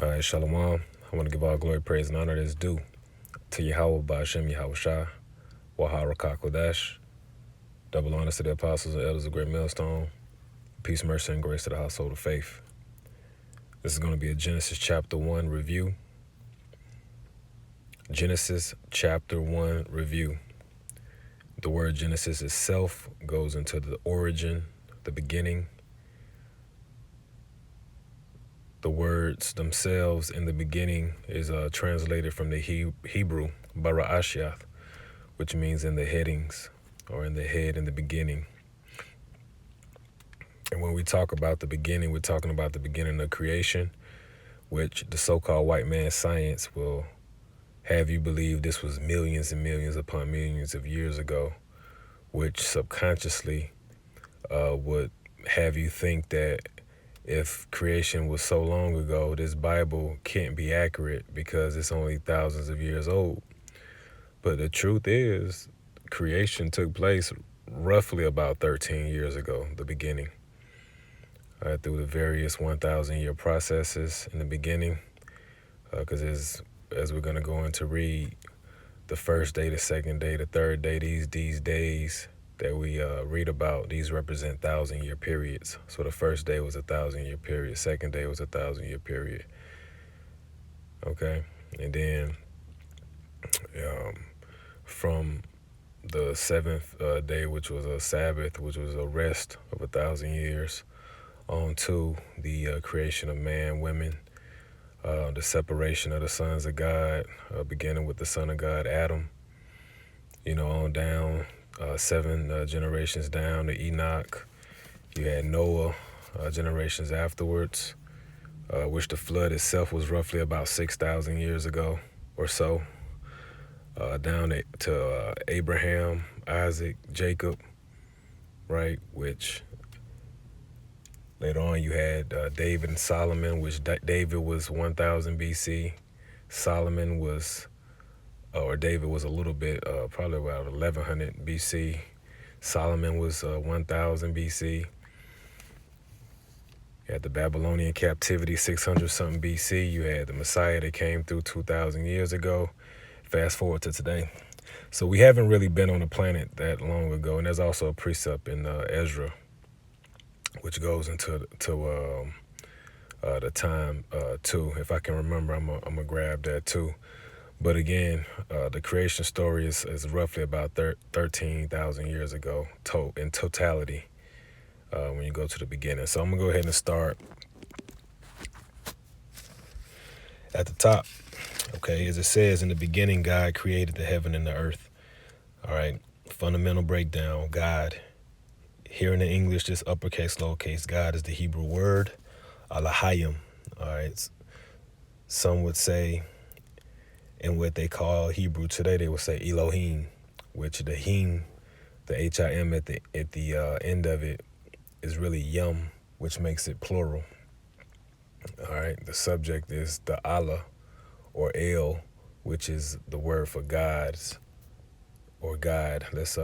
All right, Shalom. I want to give all glory, praise, and honor that's due to Yahweh Ba'Shem Yahweh Shai, Waha Rakah Kodash. Double honors to the apostles and elders of Great Millstone. Peace, mercy, and grace to the household of faith. This is going to be a Genesis chapter 1 review. Genesis chapter 1 review. The word Genesis itself goes into the origin, the beginning. The words themselves in the beginning is translated from the Hebrew, Bara'ashiath, which means in the headings or in the head in the beginning. And when we talk about the beginning, we're talking about the beginning of creation, which the so-called white man science will have you believe this was millions and millions upon millions of years ago, which subconsciously would have you think that if creation was so long ago, this Bible can't be accurate because it's only thousands of years old. But the truth is, creation took place roughly about 13 years ago, the beginning. Through the various 1,000-year processes in the beginning, because as we're going to go into read, the first day, the second day, the third day, these days that we read about, these represent 1,000-year periods. So the first day was a 1,000-year period. Second day was a 1,000-year period. Okay, and then from the seventh day, which was a Sabbath, which was a rest of 1,000 years, on to the creation of man, women, the separation of the sons of God, beginning with the son of God, Adam, on down, 7 generations down to Enoch. You had Noah, generations afterwards, which the flood itself was roughly about 6,000 years ago or so, down to Abraham, Isaac, Jacob, right, which later on you had David and Solomon, which David was 1,000 BC. Solomon was, or David was a little bit, probably about 1,100 BC. Solomon was 1,000 BC. You had the Babylonian captivity, 600 something BC. You had the Messiah that came through 2,000 years ago. Fast forward to today. So we haven't really been on the planet that long ago. And there's also a precept in Ezra, which goes into the time too. If I can remember, I'm gonna grab that too. But again, the creation story is roughly about 13,000 years ago in totality when you go to the beginning. So I'm gonna go ahead and start at the top. Okay, as it says, in the beginning, God created the heaven and the earth. All right, fundamental breakdown. God, here in the English, just uppercase, lowercase. God is the Hebrew word, Alahayim. All right, some would say, in what they call Hebrew today, they would say Elohim, which the him, the H-I-M at the end of it, is really yum, which makes it plural. All right, the subject is the Allah, or El, which is the word for gods, or God. Let's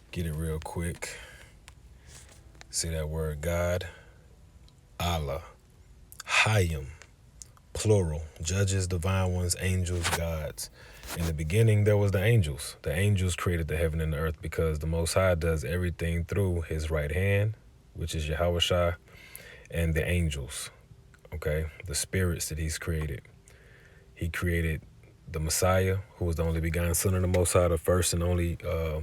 get it real quick. See that word God, Allah, Hayim, plural, judges, divine ones, angels, gods. In the beginning, there was the angels. The angels created the heaven and the earth because the Most High does everything through his right hand, which is Yahweh Shai, and the angels, okay, the spirits that he's created. He created the Messiah, who was the only begotten Son of the Most High, the first and only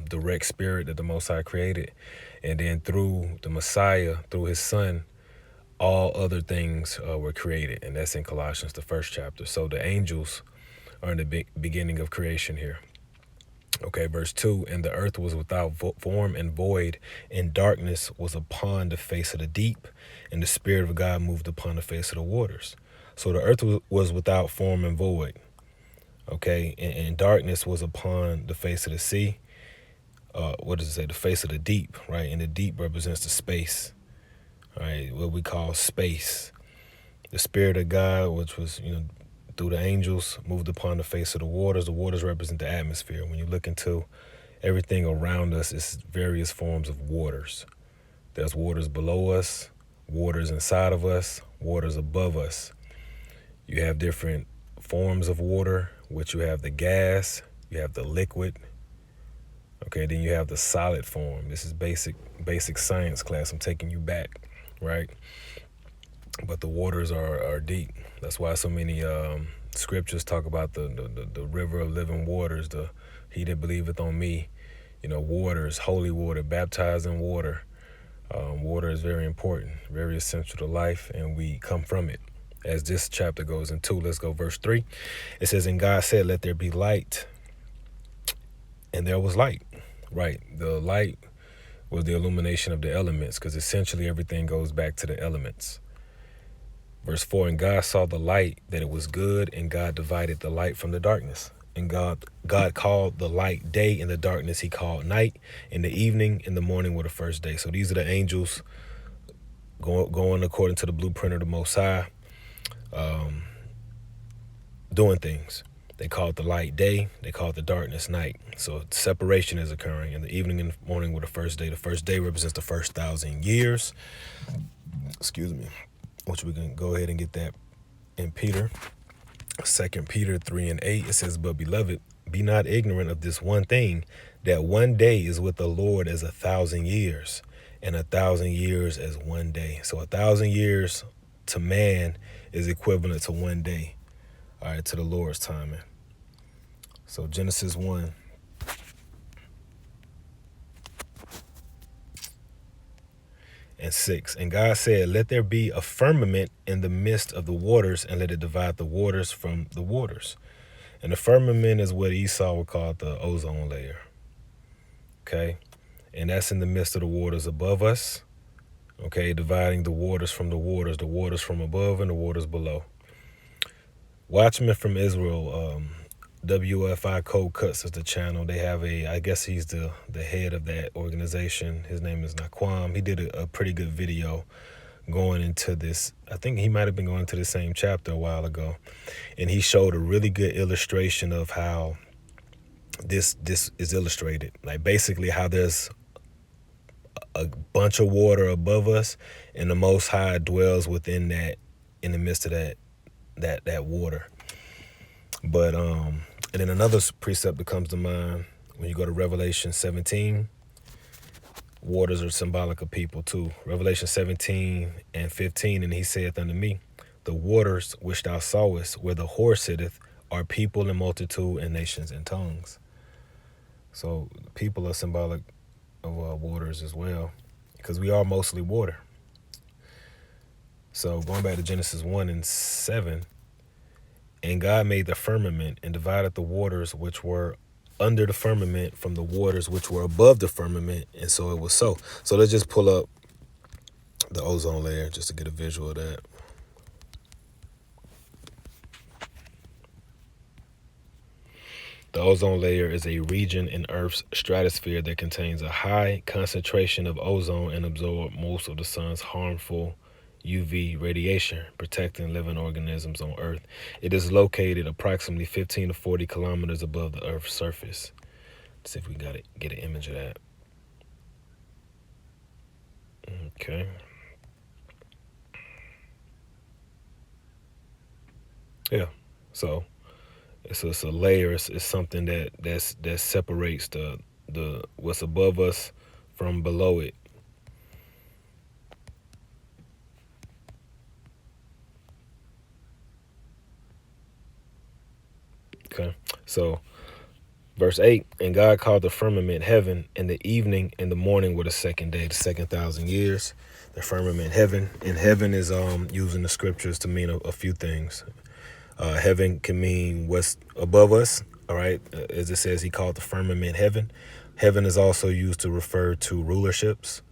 direct spirit that the Most High created. And then through the Messiah, through his Son, all other things were created. And that's in Colossians, the 1st chapter. So the angels are in the beginning of creation here. Okay, verse 2, and the earth was without form and void, and darkness was upon the face of the deep, and the Spirit of God moved upon the face of the waters. So the earth was without form and void. Okay, and darkness was upon the face of the sea. What does it say? The face of the deep, right? And the deep represents the space, right? What we call space. The Spirit of God, which was, through the angels, moved upon the face of the waters. The waters represent the atmosphere. When you look into everything around us, it's various forms of waters. There's waters below us, waters inside of us, waters above us. You have different forms of water, which you have the gas, you have the liquid. Okay, then you have the solid form. This is basic science class. I'm taking you back, right? But the waters are deep. That's why so many scriptures talk about the river of living waters, the he that believeth on me, waters, holy water, baptized in water. Water is very important, very essential to life, and we come from it. As this chapter goes into, let's go verse 3. It says, and God said, let there be light. And there was light, right? The light was the illumination of the elements, because essentially everything goes back to the elements. Verse 4, and God saw the light, that it was good, and God divided the light from the darkness. And God called the light day, and the darkness he called night. In the evening and the morning were the first day. So these are the angels going according to the blueprint of the Most High, doing things. They called the light day, they called the darkness night. So separation is occurring. In the evening and the morning were the first day. The first day represents the first 1,000 years. Excuse me. Which we can go ahead and get that in Peter. 2 Peter 3:8, it says, but beloved, be not ignorant of this one thing, that one day is with the Lord as 1,000 years, and 1,000 years as one day. So 1,000 years to man is equivalent to one day, all right, to the Lord's timing. So Genesis 1. And 6, and God said, let there be a firmament in the midst of the waters, and let it divide the waters from the waters. And the firmament is what Esau would call the ozone layer. Okay, and that's in the midst of the waters above us. Okay, dividing the waters from the waters from above and the waters below. Watchmen from Israel, WFI Cold Cuts is the channel. They have I guess he's the head of that organization. His name is Naquam. He did a pretty good video going into this. I think he might have been going to the same chapter a while ago. And he showed a really good illustration of how this is illustrated. Like basically how there's a bunch of water above us and the Most High dwells within that, in the midst of that water. But and then another precept that comes to mind when you go to Revelation 17, waters are symbolic of people too. Revelation 17:15, and he saith unto me, the waters which thou sawest, where the whore sitteth, are people and multitude and nations and tongues. So people are symbolic of waters as well, because we are mostly water. So going back to Genesis 1:7, and God made the firmament and divided the waters which were under the firmament from the waters which were above the firmament, and so it was so. So let's just pull up the ozone layer just to get a visual of that. The ozone layer is a region in Earth's stratosphere that contains a high concentration of ozone and absorbs most of the sun's harmful UV radiation, protecting living organisms on Earth. It is located approximately 15 to 40 kilometers above the Earth's surface. Let's see if we can get an image of that. Okay. Yeah. So it's a layer. It's something that separates the what's above us from below it. Okay, so verse 8, and God called the firmament heaven, and the evening and the morning were the second day, the second 1,000 years. The firmament heaven, and heaven is using the scriptures to mean a few things. Heaven can mean what's above us, all right? As it says, he called the firmament heaven. Heaven is also used to refer to rulerships.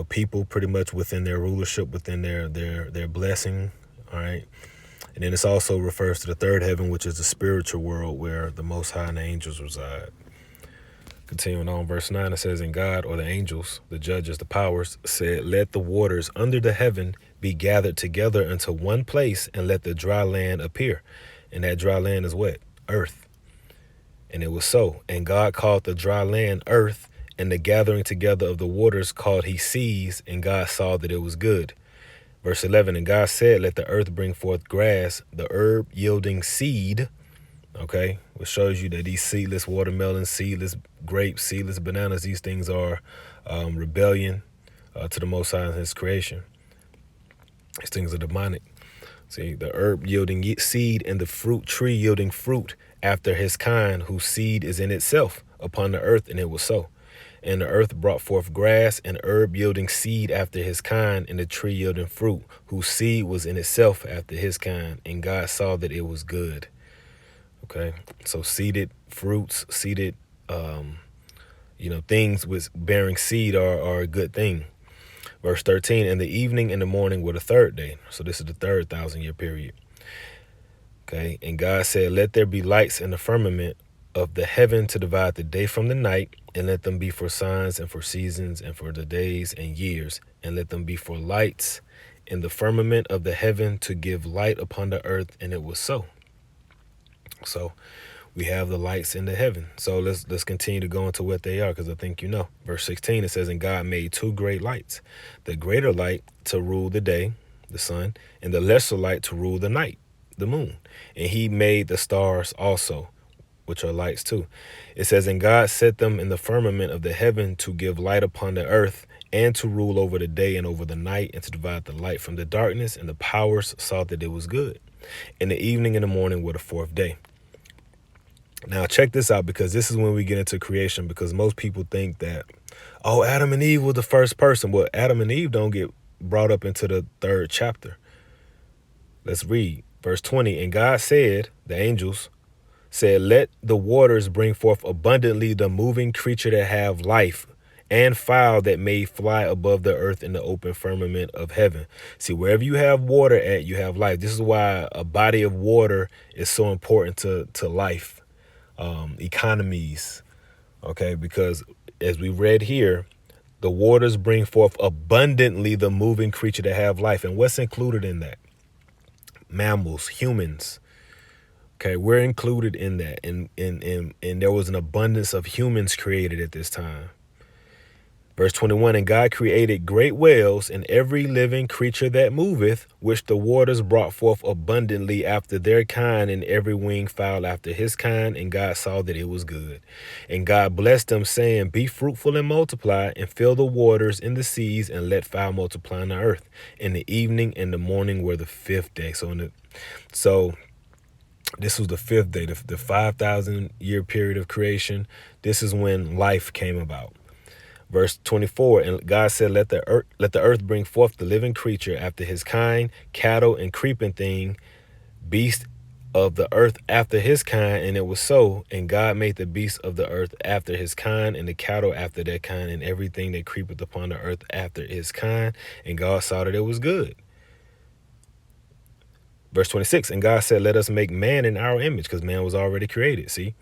People pretty much within their rulership, within their blessing, all right? And then this also refers to the third heaven, which is the spiritual world where the Most High and the angels reside. Continuing on, verse 9, it says, and God, or the angels, the judges, the powers, said, let the waters under the heaven be gathered together into one place, and let the dry land appear. And that dry land is what? Earth. And it was so. And God called the dry land earth, and the gathering together of the waters called he seas, and God saw that it was good. Verse 11, and God said, let the earth bring forth grass, the herb yielding seed. Okay, which shows you that these seedless watermelons, seedless grapes, seedless bananas, these things are rebellion to the Most High and His creation. These things are demonic. See, the herb yielding seed and the fruit tree yielding fruit after his kind, whose seed is in itself upon the earth, and it was so. And the earth brought forth grass, and herb yielding seed after his kind, and the tree yielding fruit, whose seed was in itself after his kind. And God saw that it was good. Okay, so seeded fruits, seeded, things with bearing seed are a good thing. Verse 13, and the evening and the morning were the third day. So this is the third 1,000-year period. Okay, and God said, let there be lights in the firmament of the heaven to divide the day from the night, and let them be for signs and for seasons and for the days and years, and let them be for lights in the firmament of the heaven to give light upon the earth. And it was so. So we have the lights in the heaven. So let's continue to go into what they are, because I think you know. Verse 16, it says, and God made two great lights, the greater light to rule the day, the sun, and the lesser light to rule the night, the moon. And he made the stars also, which are lights too. It says, and God set them in the firmament of the heaven to give light upon the earth, and to rule over the day and over the night, and to divide the light from the darkness. And the powers saw that it was good. And the evening and the morning were the fourth day. Now check this out, because this is when we get into creation, because most people think that, oh, Adam and Eve were the first person. Well, Adam and Eve don't get brought up into the third chapter. Let's read verse 20. And God said, the angels said, let the waters bring forth abundantly the moving creature that have life, and fowl that may fly above the earth in the open firmament of heaven. See, wherever you have water at, you have life. This is why a body of water is so important to life. Economies, okay, because as we read here, the waters bring forth abundantly the moving creature to have life. And what's included in that? Mammals, humans. Okay, we're included in that, and there was an abundance of humans created at this time. Verse 21, and God created great whales and every living creature that moveth, which the waters brought forth abundantly after their kind, and every winged fowl after his kind. And God saw that it was good. And God blessed them, saying, be fruitful and multiply, and fill the waters in the seas, and let fowl multiply on the earth. And the evening and the morning were the fifth day. So this was the fifth day, the 5,000-year period of creation. This is when life came about. Verse 24, and God said, let the earth bring forth the living creature after his kind, cattle and creeping thing, beast of the earth after his kind. And it was so. And God made the beasts of the earth after his kind, and the cattle after their kind, and everything that creepeth upon the earth after his kind. And God saw that it was good. Verse 26, and God said, let us make man in our image, because man was already created, see,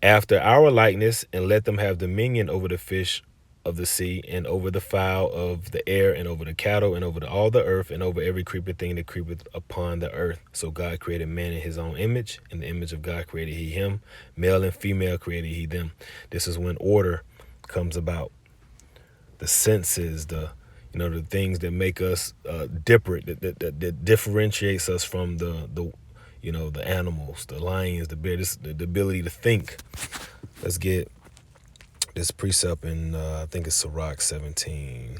after our likeness, and let them have dominion over the fish of the sea, and over the fowl of the air, and over the cattle, and over all the earth, and over every creeping thing that creepeth upon the earth. So God created man in his own image. In the image of God created he him. Male and female created he them. This is when order comes about. The senses, the things that make us different, that differentiates us from the animals, the lions, the bears, the ability to think. Let's get this precept in, I think it's Sirach 17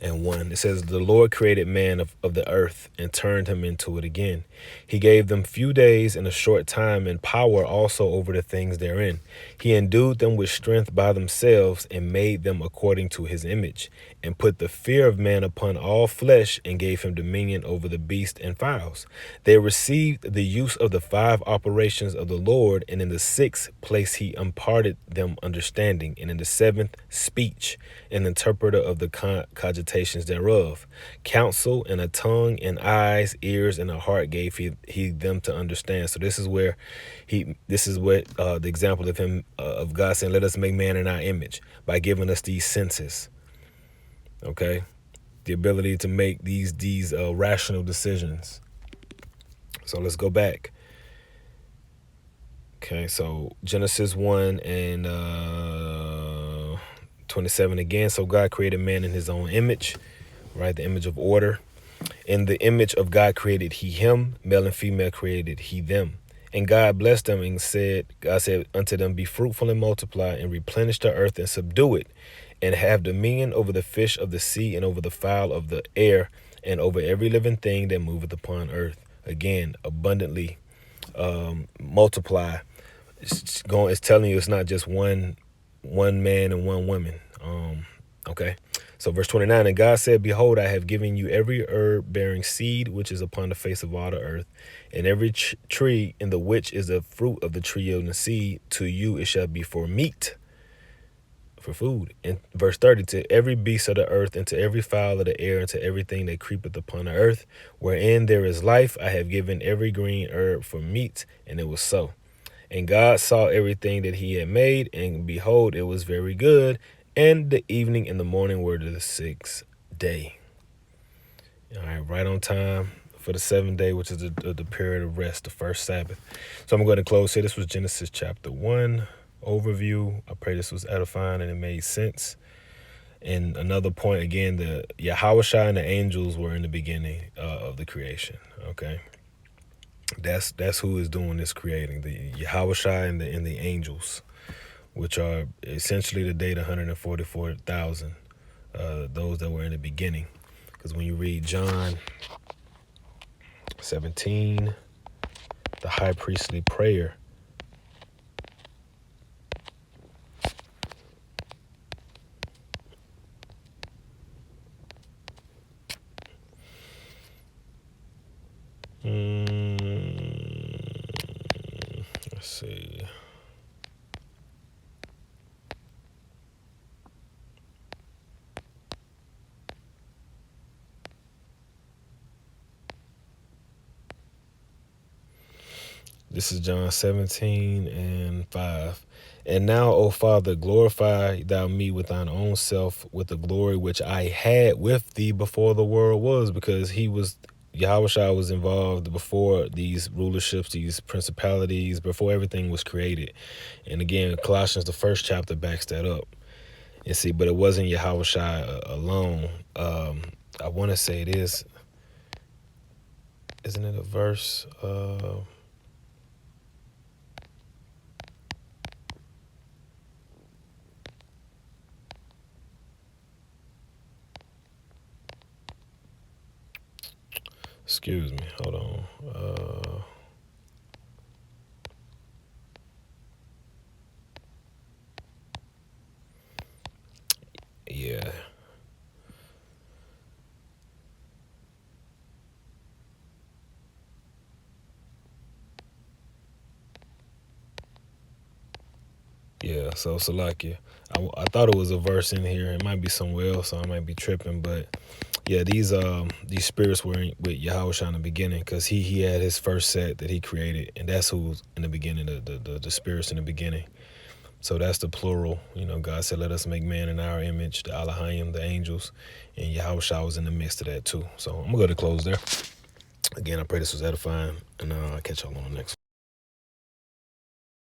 and 1. It says, the Lord created man of the earth and turned him into it again. He gave them few days and a short time, and power also over the things therein. He endued them with strength by themselves, and made them according to his image, and put the fear of man upon all flesh, and gave him dominion over the beasts and fowls. They received the use of the 5 operations of the Lord, and in the 6th place he imparted them understanding, and in the 7th speech, an interpreter of the cogitations thereof. Counsel and a tongue and eyes, ears and a heart gave he them to understand. So this is what the example of him, of God saying, let us make man in our image, by giving us these senses. Okay, the ability to make these rational decisions. So let's go back. Okay, so Genesis 1 and 27 again. So God created man in his own image, right? The image of order. In the image of God created he him, male and female created he them. And God blessed them and God said unto them, be fruitful and multiply and replenish the earth and subdue it, and have dominion over the fish of the sea and over the fowl of the air and over every living thing that moveth upon earth. Again, abundantly multiply. It's telling you it's not just one man and one woman. Okay. So verse 29, and God said, behold, I have given you every herb bearing seed, which is upon the face of all the earth, and every tree in the which is the fruit of the tree yielding seed, to you it shall be for meat, for food. And verse 30, to every beast of the earth, and to every fowl of the air, and to everything that creepeth upon the earth, wherein there is life, I have given every green herb for meat. And it was so. And God saw everything that he had made, and behold, it was very good. And the evening and the morning were the sixth day. All right on time for the seventh day, which is the period of rest, the first Sabbath. So I'm going to close here. This was Genesis chapter 1 overview. I pray this was edifying and it made sense. And another point, again, the Yahushua and the angels were in the beginning of the creation. Okay. That's who is doing this creating, the Yahushua and the angels, which are essentially the data 144,000, those that were in the beginning. Because when you read John 17, the high priestly prayer, let's see. This is John 17:5. And now, O Father, glorify thou me with thine own self, with the glory which I had with thee before the world was, because Yahushua was involved before these rulerships, these principalities, before everything was created. And again, Colossians, the first chapter, backs that up. And see, but it wasn't Yahushua alone. I want to say it is. Isn't it a verse? Excuse me. Hold on. Yeah. Yeah, so Salakia. I thought it was a verse in here. It might be somewhere else, so I might be tripping. But yeah, these spirits were with Yahushua in the beginning, because he had his first set that he created, and that's who's in the beginning, the spirits in the beginning. So that's the plural. God said, let us make man in our image, the Elohim, the angels, and Yahushua was in the midst of that too. So I'm going to close there. Again, I pray this was edifying, and I'll catch y'all on the next one.